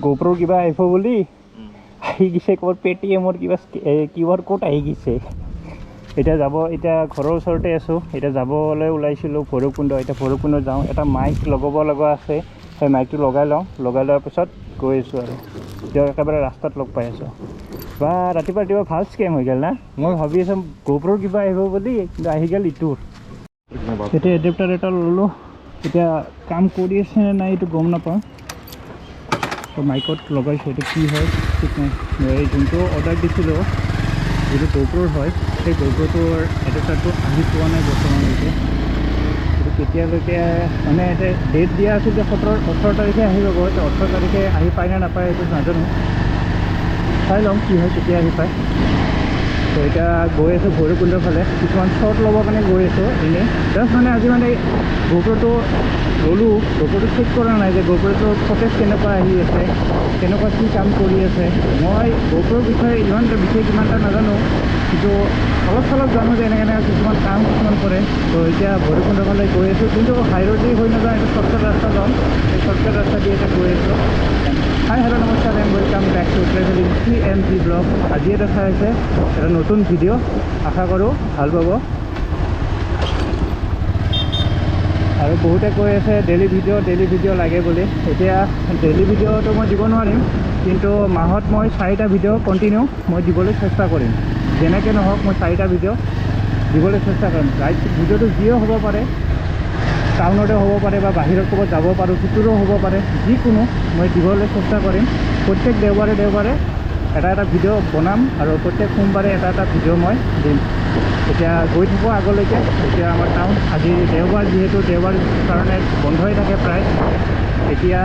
GoPro কিবা আহিব বুলি আহি গৈছে ক'ৰ পেটিএমৰ কিবা QR কোড আহি গৈছে এতিয়া যাব এতিয়া ঘৰৰ ওচৰতে আছোঁ এতিয়া যাবলৈ ওলাইছিলোঁ ভৈৰৱকুণ্ড এতিয়া ভৈৰৱকুণ্ড যাওঁ এটা মাইক লগাব লগা আছে সেই মাইকটো লগাই লওঁ লগাই লোৱাৰ পিছত গৈ আছোঁ আৰু এতিয়া একেবাৰে ৰাস্তাত লগ পাই আছোঁ বা ৰাতিপুৱা ভাল স্কেম হৈ গ'ল না মই ভাবি আছোঁ GoPro কিবা আহিব বুলি কিন্তু আহি গ'ল ইটোৰ এতিয়া এডাপ্টাৰ এটা ল'লোঁ এতিয়া কাম কৰি আছে নে নাই এইটো গম নাপাওঁ তো মাইকত লগাইছোঁ এইটো কি হয় ঠিক নাই মই যোনটো অৰ্ডাৰ দিছিলোঁ যিটো GoProৰ হয় সেই GoProটোৰ এডাপ্টাৰটো আহি পোৱা নাই বৰ্তমানলৈকে এইটো কেতিয়ালৈকে মানে এতিয়া ডেট দিয়া আছিল যে 18 তাৰিখে আহি পাব এতিয়া 18 তাৰিখে আহি পায় নে নাপায় এইটো নাজানো চাই ল'ম কি হয় কেতিয়া আহি পায় তো এতিয়া গৈ আছোঁ ভৈৰৱকুণ্ডৰ ফালে কিছুমান শ্বট ল'বৰ কাৰণে গৈ আছোঁ এনেই জাষ্ট মানে আজি মানে GoProটো ল'লোঁ GoProটো চেক কৰা নাই যে GoProটোৰ ফটেজ কেনেকুৱা আহি আছে কেনেকুৱা কি কাম কৰি আছে মই GoProৰ বিষয়ে বিশেষ ইমান এটা নাজানো কিন্তু অলপ চলপ জানো যে এনেকৈ কিছুমান কাম কিছুমান কৰে তো এতিয়া ভৈৰৱকুণ্ডৰ ফালে গৈ আছোঁ কিন্তু হাইৰোড দি হৈ নাযাওঁ এইটো শ্বৰ্টকাট ৰাস্তা ল'ম এই শ্বৰ্টকাট ৰাস্তা দি এতিয়া গৈ আছোঁ হাই হেল্ল' নমস্কাৰ and welcome back to travelling CMG blog আজি এটা চাই আছে এটা নতুন ভিডিঅ' আশা কৰোঁ ভাল পাব আৰু বহুতে কৈ আছে ডেইলি ভিডিঅ' লাগে বুলি এতিয়া ডেইলি ভিডিঅ'টো মই দিব নোৱাৰিম কিন্তু মাহত মই 4টা ভিডিঅ' কণ্টিনিউ মই দিবলৈ চেষ্টা কৰিম যেনেকৈ নহওক মই 4টা ভিডিঅ' দিবলৈ চেষ্টা কৰিম ৰাইট ভিডিঅ'টো যিও হ'ব পাৰে টাউনতে হ'ব পাৰে বা বাহিৰত ক'ৰবাত যাব পাৰোঁ সিটোৰো হ'ব পাৰে যিকোনো মই দিবলৈ চেষ্টা কৰিম প্ৰত্যেক দেওবাৰে এটা ভিডিঅ' বনাম আৰু প্ৰত্যেক সোমবাৰে এটা ভিডিঅ' মই দিম এতিয়া গৈ থাকোঁ আগলৈকে এতিয়া আমাৰ টাউন আজি দেওবাৰ যিহেতু দেওবাৰ কাৰণে বন্ধই থাকে প্ৰায় এতিয়া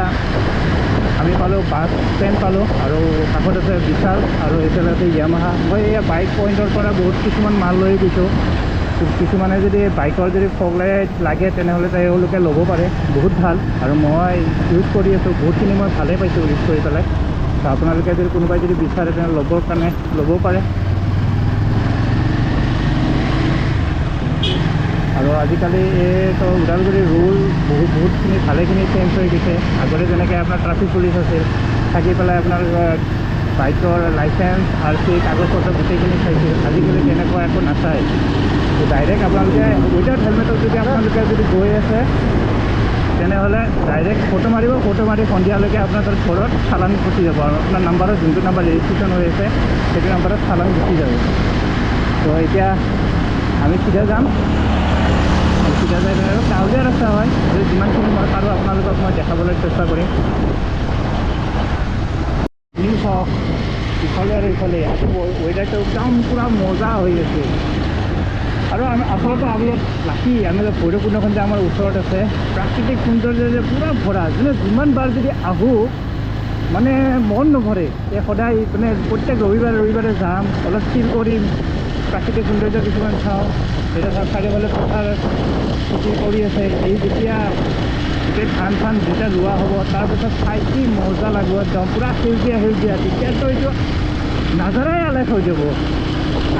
আমি পালোঁ বাছ ষ্টেণ্ড পালোঁ আৰু কাষত আছে বিশাল আৰু এইফালে আছে য়ামাহা মই এই বাইক পইণ্টৰ পৰা বহুত কিছুমান মাল লৈ গৈছোঁ কিছুমানে যদি বাইকৰ যদি ফগ লাইট লাগে তেনেহ'লে তেওঁলোকে ল'ব পাৰে বহুত ভাল আৰু মই ইউজ কৰি আছোঁ বহুতখিনি মই ভালেই পাইছোঁ ইউজ কৰি পেলাই তো আপোনালোকে যদি কোনোবাই যদি বিচাৰে তেনেহ'লে ল'বৰ কাৰণে ল'ব পাৰে আৰু আজিকালি এইটো ওদালগুৰিৰ ৰুল বহুতখিনি ভালেখিনি চেঞ্জ হৈ গৈছে আগতে যেনেকৈ আপোনাৰ ট্ৰাফিক পুলিচ আছিল থাকি পেলাই আপোনাৰ বাইকৰ লাইচেঞ্চ RC কাগজ পত্ৰ গোটেইখিনি চাইছিল আজিকালি তেনেকুৱা একো নাচায় তো ডাইৰেক্ট আপোনালোকে উইদাউট হেলমেটত যদি আপোনালোকে যদি গৈ আছে তেনেহ'লে ডাইৰেক্ট ফটো মাৰি সন্ধিয়ালৈকে আপোনাৰ তাত ঘৰত চালান গুচি যাব আৰু আপোনাৰ নাম্বাৰত যোনটো নাম্বাৰ ৰেজিষ্ট্ৰেশ্যন হৈ আছে সেইটো নাম্বাৰত চালান গুচি যাব তো এতিয়া আমি চিধা যাম চিধা যাই আৰু গাঁৱলীয়া ৰাস্তা হয় যিমানখিনি মই পাৰোঁ আপোনালোকক মই দেখাবলৈ চেষ্টা কৰিম হওক ইফালে আৰু ইফালে ৱেডাৰটো একদম পূৰা মজা হৈ আছে আৰু আচলতে আমি লাকি আমি ভৈৰৱকুণ্ডখন যে আমাৰ ওচৰত আছে প্ৰাকৃতিক সৌন্দৰ্য যে পূৰা ভৰা যিমানবাৰ যদি আহোঁ মানে মন নভৰে এই সদায় মানে প্ৰত্যেক ৰবিবাৰে যাম অলপ চিল কৰিম প্ৰাকৃতিক সৌন্দৰ্য কিছুমান চাওঁ এতিয়া চাৰিওফালে পথাৰ খেতি কৰি আছে এই যেতিয়া গোটেই ধান যেতিয়া ৰোৱা হ'ব তাৰপিছত চাই কি মজা লাগিব একদম পূৰা সেউজীয়া তেতিয়াতো এইটো নাজাৰাই আলেখ হৈ যাব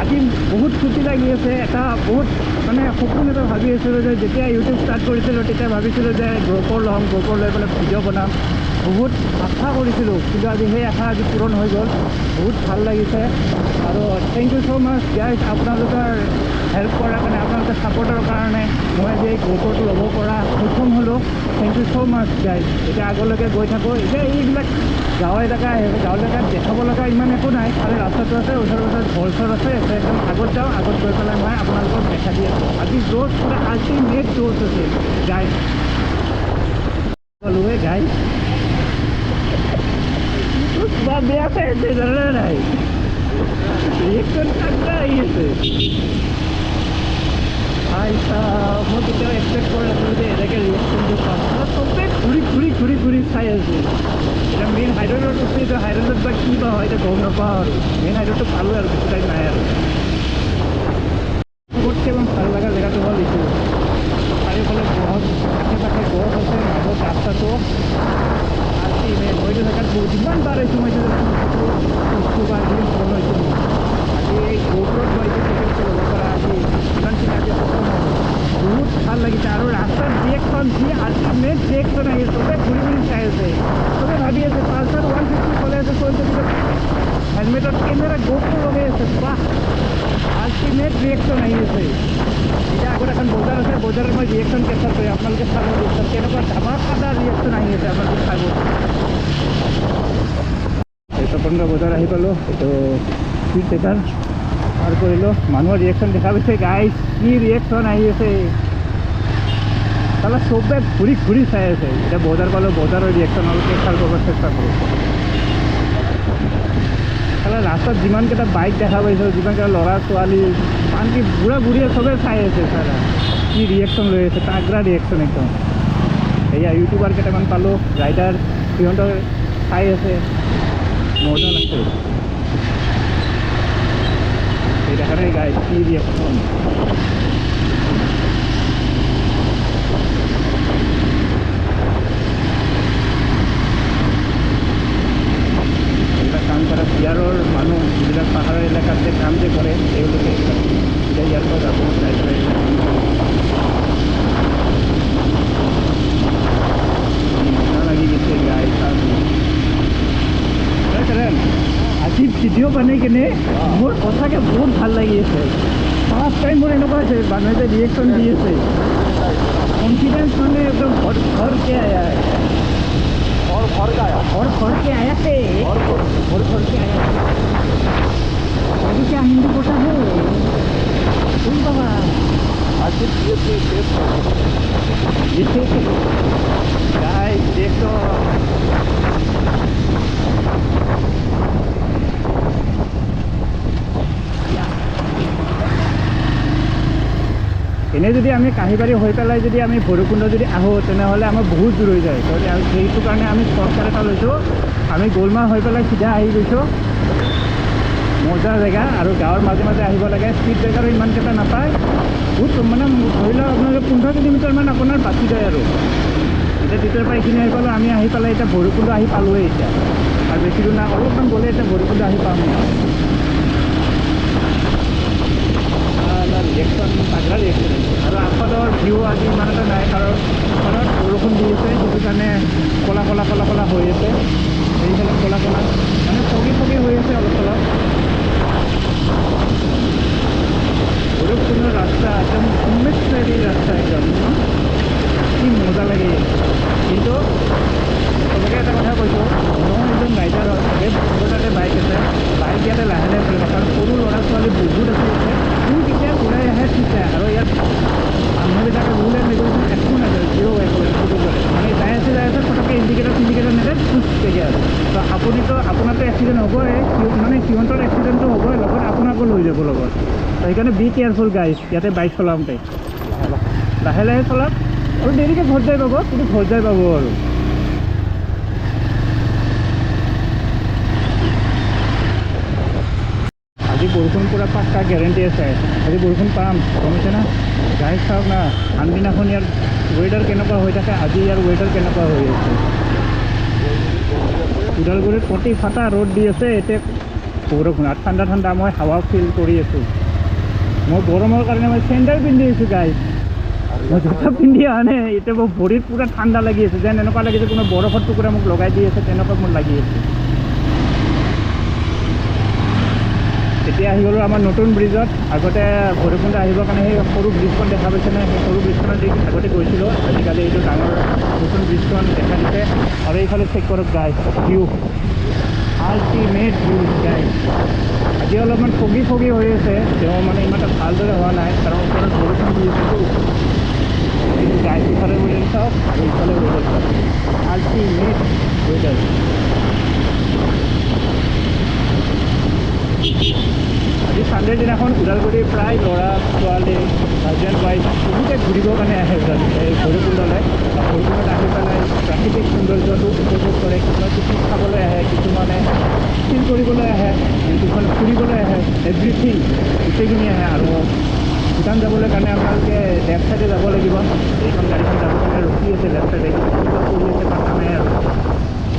আজি বহুত ফূৰ্তি লাগি আছে এটা বহুত মানে সপোন এটা ভাবি আছিলোঁ যে যেতিয়া ইউটিউব ষ্টাৰ্ট কৰিছিলোঁ তেতিয়া ভাবিছিলোঁ যে GoPro লৈ পেলাই ভিডিঅ' বনাম বহুত আশা কৰিছিলোঁ কিন্তু আজি সেই আশা আজি পূৰণ হৈ গ'ল বহুত ভাল লাগিছে আৰু thank you so' much guys আপোনালোকৰ হেল্প কৰাৰ কাৰণে আপোনালোকৰ ছাপৰ্টৰ কাৰণে মই আজি এই GoProটো ল'ব পৰা সক্ষম হ'লোঁ thank you so' much guys এতিয়া আগলৈকে গৈ থাকোঁ এতিয়া এইবিলাক গাঁও এলেকাত দেখাব লগা ইমান একো নাই খালি ৰাস্তাটো আছে ওচৰত ঘৰ আছে একদম আগত যাওঁ আগত গৈ পেলাই মই আপোনালোকক দেখা দি আছোঁ আজি য'ত পূৰা আল্টিমেট য'ত আছে গাইজ ক'লোৱে গাইজ কিবা বেয়া পাই আছে জানে নাই ৰিয়েকশ্যন কাকৰা আহি আছে মই কেতিয়াও এক্সপেক্ট কৰা নাছিলোঁ যে এনেকৈ ৰিয়েকশ্যনটো পাম চবেই ঘূৰি চাই আছে এতিয়া মেইন হাইৰোডত আছে এতিয়া হাইৰোডত বা কি বা হয় এতিয়া গম নাপাওঁ আৰু মেইন হাইৰোডটো পালোঁ আৰু বেছি টাইম নাই আৰু চবতকৈ ইমান ভাল লগা জেগাটো হ'ল এইটো চাৰিওফালে আশে পাশে গছ আছে মাজত ৰাস্তাটো মইতো জেগাত যিমান বাৰ আহিছোঁ মই বা এদিন ফোন হৈছোঁ আজি এই GoProত মই এইটো টিকেটটো ল'ব পৰা আজি ইমানখিনি আজি বহুত ভাল লাগিছে আৰু ৰাস্তাত যি আল্টিমেট ৰিয়েকশ্যন আহি চবে ঘূৰি চাই আছে চবে ভাবি আছে পালচাৰ 150 মেড ৰিয়েকশ্যন আহি আছে এতিয়া আগত এখন বজাৰ আছে বজাৰত মই ৰিয়েকশ্যন কেপচাৰ কৰি আপোনালোকে চাব বিচাৰোঁ কেনেকুৱা ধামাকাদাৰ ৰিয়েকশ্যন আহি আছে আপোনালোকে চাব এই স্বতন্ত্ৰ বজাৰ আহি পালোঁ এইটো স্পীড ব্ৰেকাৰ পাৰ কৰিলোঁ মানুহৰ ৰিয়েকশ্যন দেখা পাইছে গাইজ কি ৰিয়েকশ্যন আহি আছে তাহলে চবে ঘূৰি ঘূৰি চাই আছে এতিয়া বজাৰ পালোঁ বজাৰৰ ৰিয়েকশ্যন অলপ কেপচাৰ কৰিব চেষ্টা কৰোঁ তাহলে ৰাস্তাত যিমানকেইটা বাইক দেখা পাইছোঁ যিমানকেইটা ল'ৰা ছোৱালী আনকি বুঢ়া বুঢ়ীয়ে চবে চাই আছে চাৰা কি ৰিয়েকশ্যন লৈ আছে তাগৰা ৰিয়েকশ্যন একদম এয়া ইউটিউবাৰ কেইটামান পালোঁ ৰাইডাৰ সিহঁতৰ চাই আছে মজা লাগছে এই দেখা নাই গাইজ কি ৰিয়েকশ্যন কাম কৰা বিহাৰৰ মানুহ যিবিলাক পাহাৰৰ এলেকাত যে কাম যে কৰে তেওঁলোকে এতিয়া ইয়াৰ পৰা যাব মজা লাগি গৈছে গাই কাৰণ আজি ভিডিঅ' বনাই কিনে মোৰ সঁচাকৈ বহুত ভাল লাগি আছে ফাৰ্ষ্ট টাইম মোৰ এনেকুৱা হৈছে মানুহে যে ৰিয়েকশ্যন দি আছে কনফিডেন্স মানে একদম ঘৰকে আয়া घर के आया थे घर के आया अभी क्या हिंदी बोलता है तुम बाबा आज गाइस देखो এনে যদি আমি কাহিবাৰী হৈ পেলাই যদি আমি ভৈৰৱকুণ্ড যদি আহোঁ তেনেহ'লে আমাৰ বহুত দূৰ হৈ যায় সেইটো কাৰণে আমি শ্বৰ্টকাট এটা লৈছোঁ আমি গোলমাৰ হৈ পেলাই চিধা আহি গৈছোঁ মজা জেগা আৰু গাঁৱৰ মাজে মাজে আহিব লাগে স্পীড ব্ৰেকাৰো ইমানকেইটা নাপায় বহুত মানে ধৰি লওক আপোনালোকে 15 কিলোমিটাৰমান আপোনাৰ বাচি যায় আৰু এতিয়া তেতিয়াৰ পৰা এইখিনি আহি পালোঁ আমি আহি পেলাই এতিয়া ভৈৰৱকুণ্ড আহি পালোঁৱেই এতিয়া আৰু বেছি দূৰ নাই অলপমান গ'লে এতিয়া ভৈৰৱকুণ্ড আহি পাম ৰিয়েকশ্যন তাগৰা ৰিয়েকশ্যন আৰু আশাদৰ ভিউ আজি ইমান এটা নাই কাৰণ ঘৰত বৰষুণ দি আছে সেইটো কাৰণে ক'লা ক'লা ক'লা ক'লা হৈ আছে এইফালে ক'লা ক'লা মানে ফগি ফগি হৈ আছে অলপ অলপ ভৈৰৱকুণ্ডৰ ৰাস্তা একদম উন্মেষাৰী ৰাস্তা একদম কি মজা লাগে কিন্তু চবকে এটা কথা কৈছোঁ মই একদম ৰাইডাৰ হয় মোৰ তাতে বাইক আছে বাইক ইয়াতে লাহে লাহে চলিব কাৰণ সৰু ল'ৰা ছোৱালী বহুত আছে ইয়াতে কেতিয়া ঘূৰাই আহে ঠিক আছে আৰু ইয়াত মানুহবিলাকে ৰুল এণ্ড ৰেগুলেশ্যন একো নাযায় জিৰ' একো কৰে মানে যাই আছে ফটককৈ ইণ্ডিকেটাৰ নেদে খোজকাঢ়ি আছে তো আপোনাৰতো এক্সিডেণ্ট হ'বই মানে সিহঁতৰ এক্সিডেণ্টটো হ'বই লগত আপোনাকো লৈ যাব লগত তো সেইকাৰণে বি কেয়াৰফুল গাইজ ইয়াতে বাইক চলাওঁতে লাহে লাহে চলাওক আৰু দেৰিকৈ ঘৰত যাই পাব কিন্তু ঘৰত যাই পাব আৰু আজি বৰষুণ পূৰা পাক্কা গেৰেণ্টি আছে আজি বৰষুণ পাম গমছে না গাইজ চাওক না আনদিনাখন ইয়াৰ ৱেডাৰ কেনেকুৱা হৈ থাকে আজি ইয়াৰ ৱেডাৰ কেনেকুৱা হৈ আছে ওদালগুৰিত প্ৰতি ফাটা ৰ'দ দি আছে এতিয়া বৰষুণ আৰু ঠাণ্ডা ঠাণ্ডা মই হাৱা ফিল কৰি আছোঁ মই গৰমৰ কাৰণে মই চেণ্ডেল পিন্ধি আছোঁ গাইজ মই জোতা পিন্ধি অহা নাই এতিয়া মোৰ ভৰিত পূৰা ঠাণ্ডা লাগি আছে যেন এনেকুৱা লাগিছে কোনো বৰফৰ টুকুৰা মোক লগাই দি আছে তেনেকুৱা মোৰ লাগি আছে এতিয়া আহি গ'লোঁ আমাৰ নতুন ব্ৰিজত আগতে ভৈৰৱকুণ্ড আহিবৰ কাৰণে সেই সৰু ব্ৰিজখন দেখা পাইছেনে সেই সৰু ব্ৰিজখনত যি আগতে গৈছিলোঁ আজিকালি এইটো ডাঙৰ নতুন ব্ৰিজখন দেখা দিছে আৰু এইফালে চেক কৰক guys view ultimate view guys আজি অলপমান ফগি ফগি হৈ আছে তেওঁ মানে ইমান এটা ভালদৰে হোৱা নাই কাৰণ ওপৰত বৰষুণ দি আছেতো কিন্তু গাইজ ইফালে ৱেডাৰ চাওক আৰু ইফালে ৱেডাৰ চাওক আল্টিমেট ৱেডাৰ আজি ছানডে দিনাখন ওদালগুৰিৰ প্ৰায় ল'ৰা ছোৱালী হাজবেণ্ড ৱাইফ বহুতে ঘূৰিবৰ কাৰণে আহে ভৈৰৱকুণ্ডলৈ ভৈৰৱকুণ্ডত আহি পেলাই প্ৰাকৃতিক সৌন্দৰ্যটো উপভোগ কৰে কিছুমান পিকনিক খাবলৈ আহে কিছুমানে চিল কৰিবলৈ আহে কিছুমানে ফুৰিবলৈ আহে এভৰিথিং গোটেইখিনি আহে আৰু ভূটান যাবলৈ কাৰণে আপোনালোকে লেফ্ট ছাইডে যাব লাগিব এইখন গাড়ীখন যাবৰ কাৰণে ৰখি আছে লেফ্ট ছাইডে কৰি আছে পাতা নাই আৰু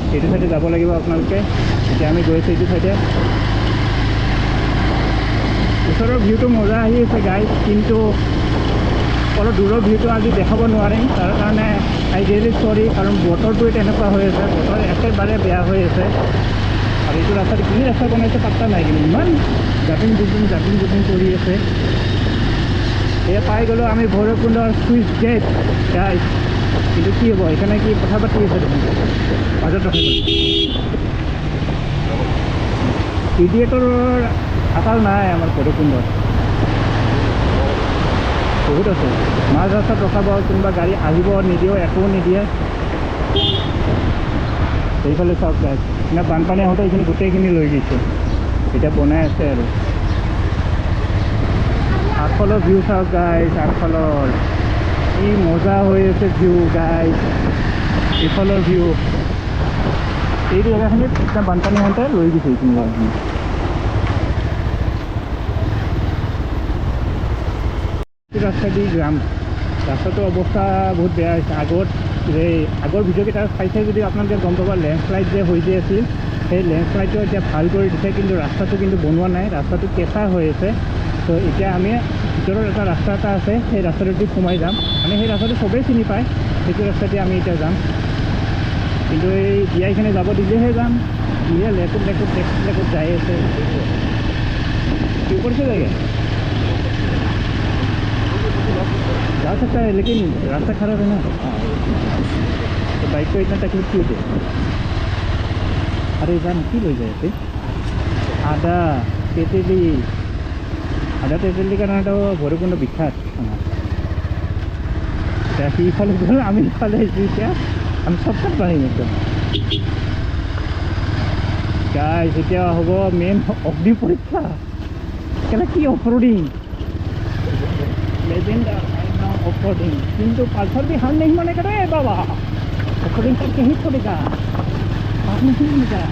সেইটো ছাইডে যাব লাগিব আপোনালোকে এতিয়া আমি গৈ আছোঁ এইটো ছাইডে ওচৰৰ ভিউটো মজা আহি আছে গাইজ কিন্তু অলপ দূৰৰ ভিউটো আজি দেখাব নোৱাৰিম তাৰ কাৰণে আই ৰিয়েলি চৰি কাৰণ বতৰটোৱে তেনেকুৱা হৈ আছে বতৰ একেবাৰে বেয়া হৈ আছে আৰু এইটো ৰাস্তাত কি ৰাস্তা বনাইছে পাত্তা নাই, কিন্তু ইমান জাপিং জুপিং কৰি আছে। এয়া পাই গ'লোঁ আমি ভৈৰৱকুণ্ডৰ চুইচ গেট গাইজ। কিন্তু কি হ'ব, এইখানে কি কথা পাতি আছে দেখোন, মাজত ৰখাই গ'ল। ইডিয়েটৰ আকাল নাই আমাৰ ভৈৰৱকুণ্ডত, বহুত আছে। মাজ ৰাস্তাত ৰখাব, কোনোবা গাড়ী আহিব নিদিয়ে, একো নিদিয়ে। এইফালে চাওক গাইজ, না বানপানী আহোঁতে এইখিনি গোটেইখিনি লৈ গৈছে, এতিয়া বনাই আছে আৰু। আগফালৰ ভিউ চাওক গাইজ, আগফালৰ কি মজা হৈ আছে ভিউ গাইজ। এইফালৰ ভিউ, এইটো জেগাখিনিত এতিয়া বানপানী আহোঁতে লৈ গৈছে এইখিনি জেগাখিনি। ৰাস্তা দি যাম, ৰাস্তাটোৰ অৱস্থা বহুত বেয়া হৈছে। আগৰ ভিডিঅ'কেইটা চাইছে যদি আপোনালোকে গম পাব, লেণ্ডশ্লাইড যে হৈ যে আছিল, সেই লেণ্ডশ্লাইডটো এতিয়া ভাল কৰি দিছে, কিন্তু ৰাস্তাটো কিন্তু বনোৱা নাই, ৰাস্তাটো কেঁচা হৈ আছে। তো এতিয়া আমি ভিতৰত এটা ৰাস্তা এটা আছে, সেই ৰাস্তাটোদি সোমাই যাম, মানে সেই ৰাস্তাটো চবেই চিনি পায়, সেইটো ৰাস্তাতে আমি এতিয়া যাম। কিন্তু এই বিয়াইখিনি যাব দিলেহে যাম, বিয়া লেকুট যাই আছে। কি কৰিছে লাগে जा सकता है, लेकिन रास्ता खराब है ना। तो बाइक को इतना तकलीफ क्यों दे? अरे जान की ले जाए आदा तेतेली कारण भैरवकुंड विख्यात सीफाले गल आम इफाले हम सबकात पारिम एकदम गाइस। एतिया हब मेन अग्नि परीक्षा केला कि अफरोडिंग लेजेंडर ऑफरोडिंग, किंतु पल्सर भी हाल नहीं मानेगा रे बाबा। ऑफरोडिंग करके ही छोड़ेगा, हाथ नहीं मानेगा।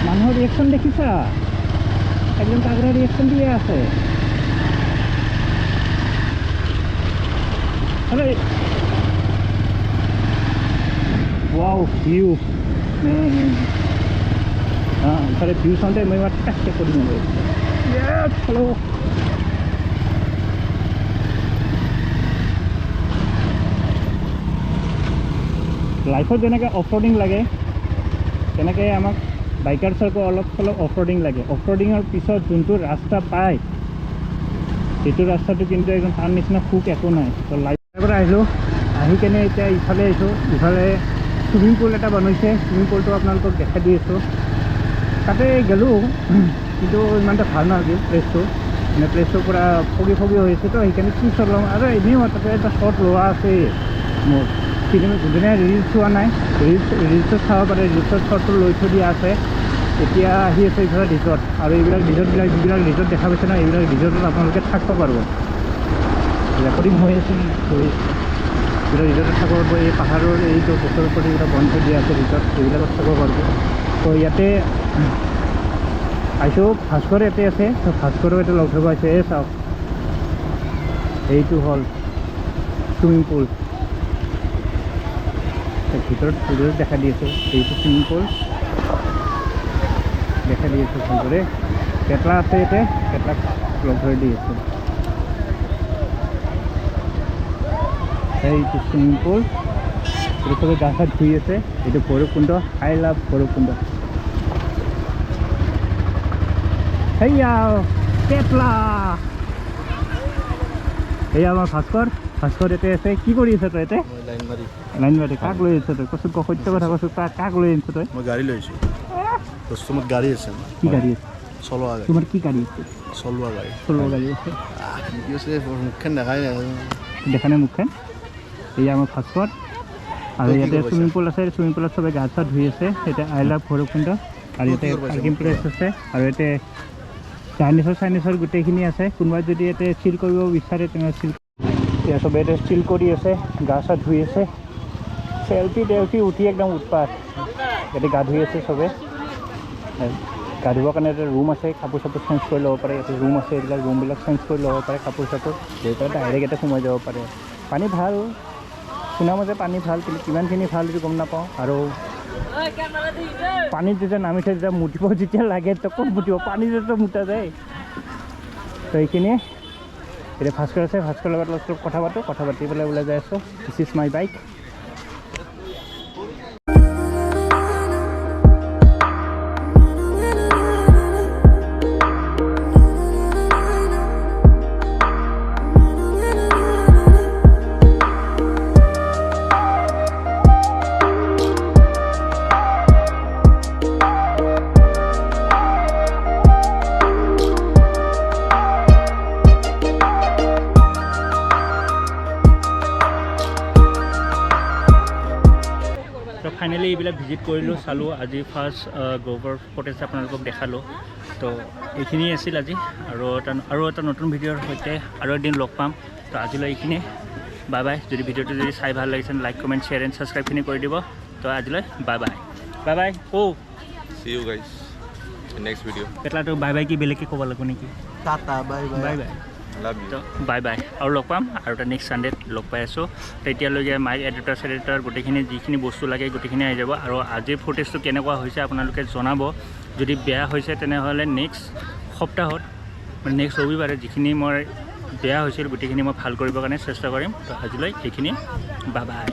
मानुर रिएक्शन देखिसा, एकदम तगड़ा रिएक्शन दिए आछे। अरे वाओ ভিউ, हाँ इफाले ভিউ चाहते मैं टैक कर हेलो लाइफत जेनेके अफरोडिंग लगे तेनेके आमाक बाइकार्सको अलग चलप अफरोडिंग लगे। अफरोडिंगर पिছত जोंतो रास्ता पाय सेटु रास्ताटो किन्तु एकदम तार निचिना सुख एको नाइ। तो लाइफर आहिलो, आहि केने एतिया इफाले आइছো, इफाले सुइमिंग पुल एटा बनाइছে। सुइमिंग पुलটো आपनालोকক देखाइ দি আছো। ताते गेलो किन्तु इमानटा ভাল नालागिल प्लेसটো, মানে प्लेसটো पुरा फगी फगी হৈছে। तो সেইকাৰণে কি চলাম আৰু এনেও তাতে এটা শট লোৱা আছে মোৰ। কিন্তু দুদিনে ৰিলছ চোৱা নাই, ৰিলছত চাব পাৰে, ৰিলছত শটটো লৈ থৈ দিয়া আছে। এতিয়া আহি আছে এইফালে ৰিজৰ্ট, আৰু এইবিলাক ৰিজৰ্টবিলাক যিবিলাক ৰিজৰ্ট দেখা পাইছে ন, এইবিলাক ৰিজৰ্টত আপোনালোকে থাকিব পাৰিব। ৰেকৰ্ডিং হৈ আছে, এইবিলাক ৰিজৰ্টত থাকিব পাৰিব। এই পাহাৰৰ এইটো গছৰ ওপৰত এইবিলাক বন্ধ থৈ দিয়া আছে ৰিজৰ্ট, এইবিলাকত থাকিব পাৰিব। তো ইয়াতে আহিছোঁ, ভাস্কৰ ইয়াতে আছে। তো ভাস্কৰো এটা লগ ধৰিব আহিছে। এই চাওক, এইটো হ'ল চুইমিং পুল। ভিতৰত দেখা দি আছোঁ, এইটো চুইমিং পুল দেখা দি আছোঁ। ভালদৰে কেটলা আছে, ইয়াতে কেটলাক লগ ধৰি দি আছোঁ। এইটো চুইমিং পুল, এইটো চবে গা চা ধুই আছে। এইটো ভৈৰৱকুণ্ড, আই লাভ ভৈৰৱকুণ্ড। সেয়া কেটলা, এয়া আমাৰ ভাস্কৰ ইয়াতে আছে। কি কৰি আছে তই ইয়াতে? লাইন মাৰি কাক লৈ আহিছ তই? কচোন, সত্য কথা কচোন, কাক লৈ আহিছ তই? মই গাড়ী লৈছোঁ। তোমাৰ গাড়ী আছে? কি গাড়ী আছে? চলোৱা গাড়ী। তোমাৰ কি গাড়ী আছে? চলোৱা গাড়ী আছে। কি আছে মুখখন দেখাই নাই, দেখা নাই মুখখন। এয়া আমাৰ ভাস্কৰ, আৰু ইয়াতে চুইমিং পুল আছে। চুইমিং পুলত চবে গা চা ধুই আছে। এতিয়া আই লাভ ভৈৰৱকুণ্ড, আৰু ইয়াতে পাৰ্কিং প্লেচ আছে, আৰু ইয়াতে চাইনিজৰ গোটেইখিনি আছে। কোনোবাই যদি ইয়াতে চিল কৰিব বিচাৰে তেনেহ'লে চিল। এতিয়া চবে ইয়াতে চিল কৰি আছে, গা চা ধুই আছে, চেল্ফি উঠি একদম উৎপাত। ইয়াতে গা ধুই আছে চবে। গা ধুবৰ কাৰণে এটা ৰুম আছে, কাপোৰ চাপোৰ চেঞ্জ কৰি ল'ব পাৰে। ইয়াতে ৰুম আছে, এইবিলাক ৰুমবিলাক চেঞ্জ কৰি ল'ব পাৰে, কাপোৰ চাপোৰ লৈ পেলাই ডাইৰেক্ট ইয়াতে সোমাই যাব পাৰে। পানী ভাল, শুনা মতে পানী ভাল, কিন্তু কিমানখিনি ভাল সেইটো গম নাপাওঁ। আৰু পানীত যেতিয়া নামিছে, যেতিয়া মুতিব যেতিয়া লাগে, তো ক'ত মুতিব? পানী যেতিয়া মুতা যায়। তো এইখিনিয়ে। এতিয়া ভাস্কৰ আছে, ভাস্কৰৰ লগত অলপ কথা পাতি পেলাই ওলাই যাই আছোঁ। This is my bike. Finally এইবিলাক ভিজিট কৰিলোঁ, চালোঁ। আজি ফাৰ্ষ্ট গ্ৰ'ভৰ ফটেজ আপোনালোকক দেখালোঁ। তো এইখিনিয়ে আছিল আজি, আৰু এটা নতুন ভিডিঅ'ৰ সৈতে আৰু এদিন লগ পাম। তো আজিলৈ এইখিনিয়ে, বাই বাই। যদি ভিডিঅ'টো যদি চাই ভাল লাগিছে লাইক কমেণ্ট শ্বেয়াৰ এণ্ড ছাবস্ক্ৰাইবখিনি কৰি দিব। তো আজিলৈ bye bye. Bye bye. See you guys in next video. পেটলাটো bye bye কি বেলেগকৈ ক'ব লাগিব নেকি? Tata, bye bye. Bye bye. Love you. তো বাই বাই, আৰু লগ পাম আৰু এটা নেক্সট ছানডেত লগ পাই আছোঁ। তেতিয়ালৈকে মাইক এডিটাৰ গোটেইখিনি যিখিনি বস্তু লাগে গোটেইখিনি আহি যাব। আৰু আজিৰ ফুটেজটো কেনেকুৱা হৈছে আপোনালোকে জনাব। যদি বেয়া হৈছে তেনেহ'লে নেক্সট সপ্তাহত মানে নেক্সট ৰবিবাৰে যিখিনি মই বেয়া হৈছিল গোটেইখিনি মই ভাল কৰিবৰ কাৰণে চেষ্টা কৰিম। তো আজিলৈ এইখিনি, বাই বাই।